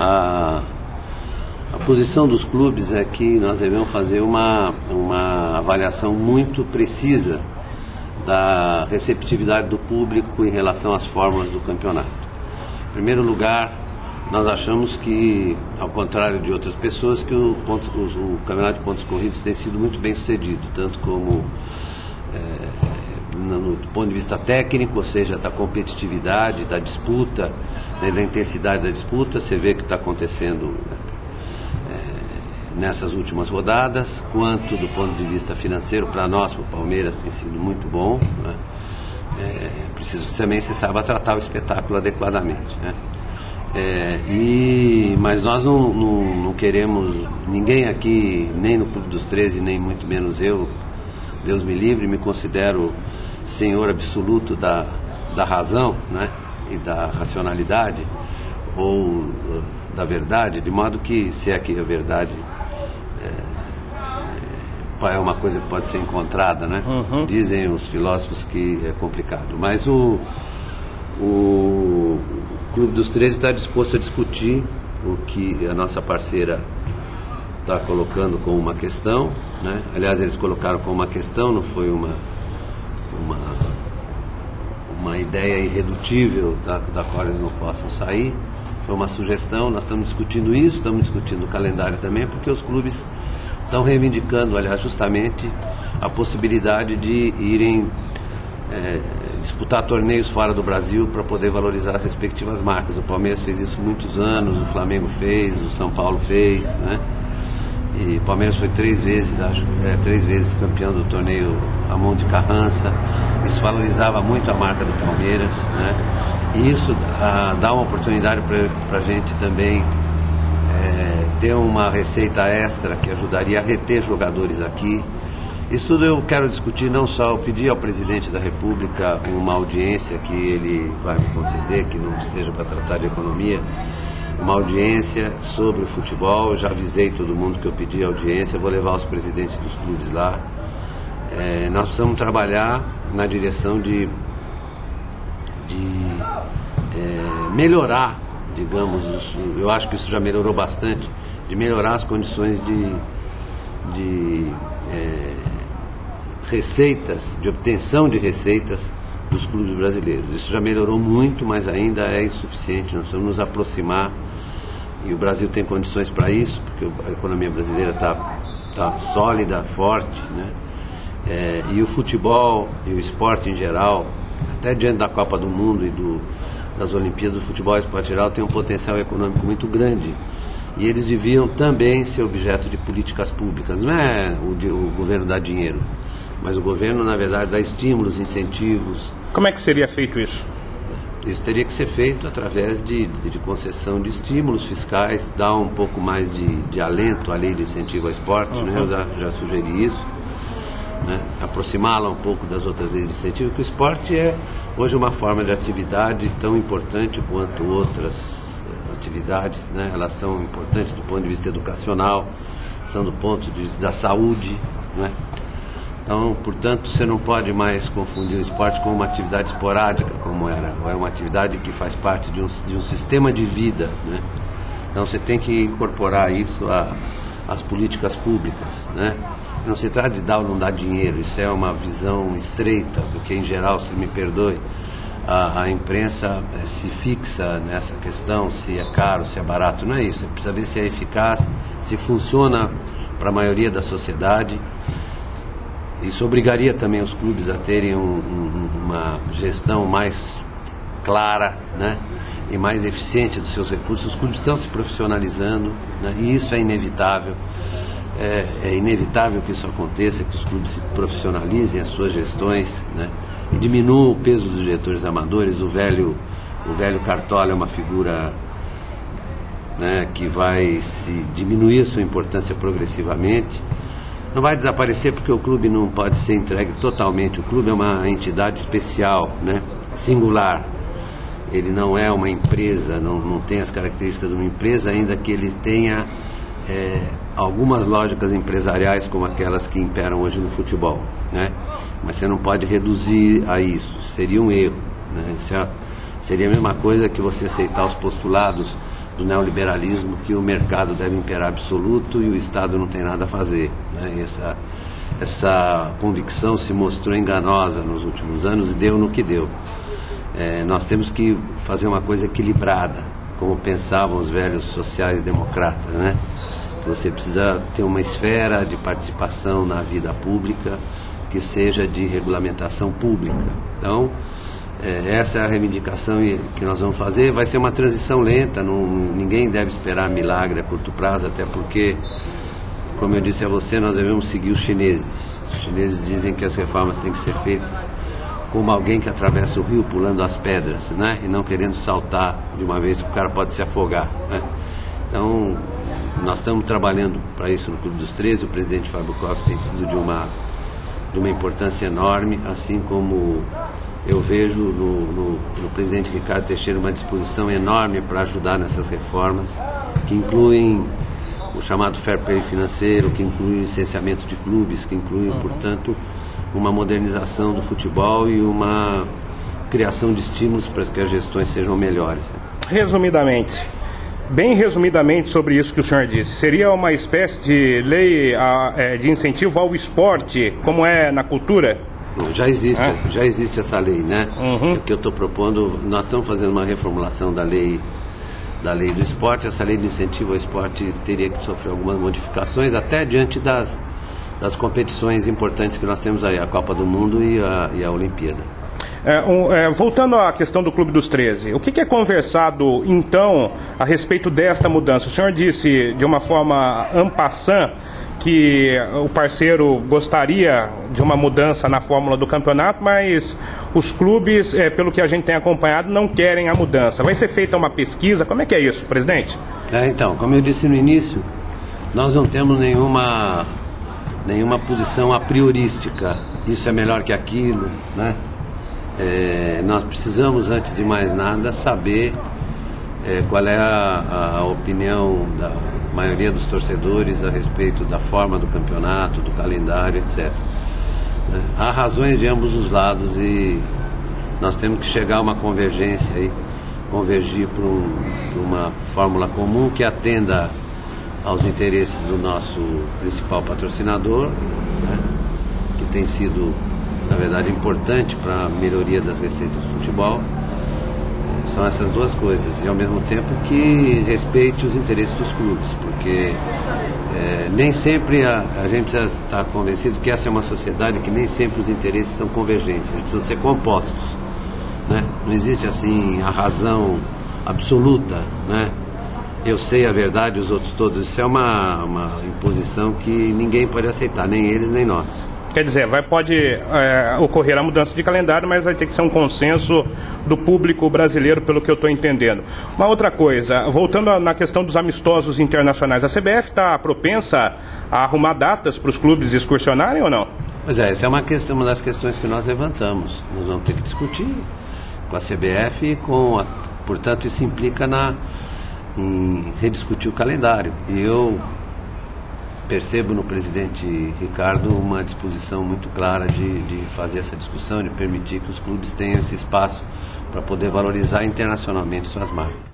A posição dos clubes é que nós devemos fazer uma avaliação muito precisa da receptividade do público em relação às formas do campeonato. Em primeiro lugar, nós achamos que, ao contrário de outras pessoas, que o campeonato de pontos corridos tem sido muito bem sucedido, tanto como no ponto de vista técnico, ou seja, da competitividade, da disputa, né, da intensidade da disputa. Você vê que está acontecendo nessas últimas rodadas, quanto do ponto de vista financeiro, para nós, para o Palmeiras, tem sido muito bom, né? Preciso que também se saiba tratar o espetáculo adequadamente, né? Mas nós não queremos, ninguém aqui, nem no Clube dos 13, nem muito menos eu, Deus me livre, me considero senhor absoluto da razão, né? E da racionalidade, ou da verdade, de modo que, se é que a verdade é uma coisa que pode ser encontrada, né? Uhum. Dizem os filósofos que é complicado, mas o Clube dos 13 está disposto a discutir o que a nossa parceira está colocando como uma questão, né? Aliás, eles colocaram como uma questão, não foi uma ideia irredutível da qual eles não possam sair. Foi uma sugestão. Nós estamos discutindo isso, estamos discutindo o calendário também, porque os clubes estão reivindicando, aliás, justamente a possibilidade de irem disputar torneios fora do Brasil para poder valorizar as respectivas marcas. O Palmeiras fez isso há muitos anos, o Flamengo fez, o São Paulo fez, né? E o Palmeiras foi 3 vezes campeão do torneio Ramon de Carrança. Isso valorizava muito a marca do Palmeiras, né? E isso dá uma oportunidade para a gente também ter uma receita extra que ajudaria a reter jogadores aqui. Isso tudo eu quero discutir, não só eu pedi ao presidente da República uma audiência que ele vai me conceder, que não seja para tratar de economia, uma audiência sobre o futebol. Eu já avisei todo mundo que eu pedi audiência, vou levar os presidentes dos clubes lá. Nós precisamos trabalhar na direção de melhorar, digamos, eu acho que isso já melhorou bastante, de melhorar as condições de receitas, de obtenção de receitas dos clubes brasileiros. Isso já melhorou muito, mas ainda é insuficiente. Nós precisamos nos aproximar, e o Brasil tem condições para isso, porque a economia brasileira está sólida, forte, né? E o futebol e o esporte em geral, até diante da Copa do Mundo e das Olimpíadas, o futebol e o esporte em geral tem um potencial econômico muito grande, e eles deviam também ser objeto de políticas públicas. Não é o governo dar dinheiro, mas o governo, na verdade, dá estímulos, incentivos. Como é que seria feito isso? Isso teria que ser feito através de concessão de estímulos fiscais, dar um pouco mais de alento à lei de incentivo ao esporte, uhum. Né? Eu já sugeri isso, né? Aproximá-la um pouco das outras leis de incentivo, que o esporte é hoje uma forma de atividade tão importante quanto outras atividades, né? Elas são importantes do ponto de vista educacional, são do ponto de vista da saúde, né? Então, portanto, você não pode mais confundir o esporte com uma atividade esporádica, como era. É uma atividade que faz parte de um sistema de vida, né? Então, você tem que incorporar isso às políticas públicas, né? Não se trata de dar ou não dar dinheiro, isso é uma visão estreita, porque, em geral, se me perdoe, a imprensa se fixa nessa questão, se é caro, se é barato. Não é isso. Você precisa ver se é eficaz, se funciona para a maioria da sociedade. Isso obrigaria também os clubes a terem uma gestão mais clara, né? E mais eficiente dos seus recursos. Os clubes estão se profissionalizando, né? E isso é inevitável. É inevitável que isso aconteça, que os clubes se profissionalizem as suas gestões, né? E diminuam o peso dos diretores amadores. O velho Cartola é uma figura, né, que vai diminuir a sua importância progressivamente. Não vai desaparecer, porque o clube não pode ser entregue totalmente. O clube é uma entidade especial, né? Singular. Ele não é uma empresa, não tem as características de uma empresa, ainda que ele tenha algumas lógicas empresariais como aquelas que imperam hoje no futebol, né? Mas você não pode reduzir a isso, seria um erro, né? Seria a mesma coisa que você aceitar os postulados do neoliberalismo, que o mercado deve imperar absoluto e o Estado não tem nada a fazer, né? E essa convicção se mostrou enganosa nos últimos anos e deu no que deu. Nós temos que fazer uma coisa equilibrada, como pensavam os velhos sociais-democratas, né? Você precisa ter uma esfera de participação na vida pública que seja de regulamentação pública. Então, essa é a reivindicação que nós vamos fazer. Vai ser uma transição lenta, ninguém deve esperar milagre a curto prazo, até porque, como eu disse a você, nós devemos seguir os chineses. Os chineses dizem que as reformas têm que ser feitas como alguém que atravessa o rio pulando as pedras, né? E não querendo saltar de uma vez, que o cara pode se afogar, né? Então, nós estamos trabalhando para isso no Clube dos 13. O presidente Fábio Koff tem sido de uma importância enorme, assim como eu vejo no presidente Ricardo Teixeira uma disposição enorme para ajudar nessas reformas, que incluem o chamado fair play financeiro, que inclui o licenciamento de clubes, que inclui, portanto, uma modernização do futebol e uma criação de estímulos para que as gestões sejam melhores. Resumidamente, bem resumidamente sobre isso que o senhor disse, seria uma espécie de lei de incentivo ao esporte, como é na cultura? Já existe essa lei, né? O que eu estou propondo, nós estamos fazendo uma reformulação da lei do esporte. Essa lei de incentivo ao esporte teria que sofrer algumas modificações, até diante das competições importantes que nós temos aí, a Copa do Mundo e a Olimpíada. Voltando à questão do Clube dos 13, o que é conversado, então, a respeito desta mudança? O senhor disse, de uma forma en passant, que o parceiro gostaria de uma mudança na fórmula do campeonato, mas os clubes, pelo que a gente tem acompanhado, não querem a mudança. Vai ser feita uma pesquisa? Como é que é isso, presidente? Então, como eu disse no início, nós não temos nenhuma posição a priorística. Isso é melhor que aquilo, né? Nós precisamos, antes de mais nada, saber qual é a opinião da maioria dos torcedores a respeito da forma do campeonato, do calendário, etc. Há razões de ambos os lados e nós temos que chegar a uma convergência aí, convergir para uma fórmula comum que atenda aos interesses do nosso principal patrocinador, né, que tem sido, na verdade, importante para a melhoria das receitas do futebol. São essas duas coisas, e ao mesmo tempo que respeite os interesses dos clubes, porque nem sempre a gente precisa estar convencido que essa é uma sociedade que nem sempre os interesses são convergentes, eles precisam ser compostos, né? Não existe assim a razão absoluta, né? Eu sei a verdade, os outros todos. Isso é uma imposição que ninguém pode aceitar, nem eles nem nós. Quer dizer, pode ocorrer a mudança de calendário, mas vai ter que ser um consenso do público brasileiro, pelo que eu estou entendendo. Uma outra coisa, voltando na questão dos amistosos internacionais, a CBF está propensa a arrumar datas para os clubes excursionarem ou não? Pois essa é uma das questões que nós levantamos. Nós vamos ter que discutir com a CBF e portanto, isso implica em rediscutir o calendário. E eu percebo no presidente Ricardo uma disposição muito clara de fazer essa discussão, de permitir que os clubes tenham esse espaço para poder valorizar internacionalmente suas marcas.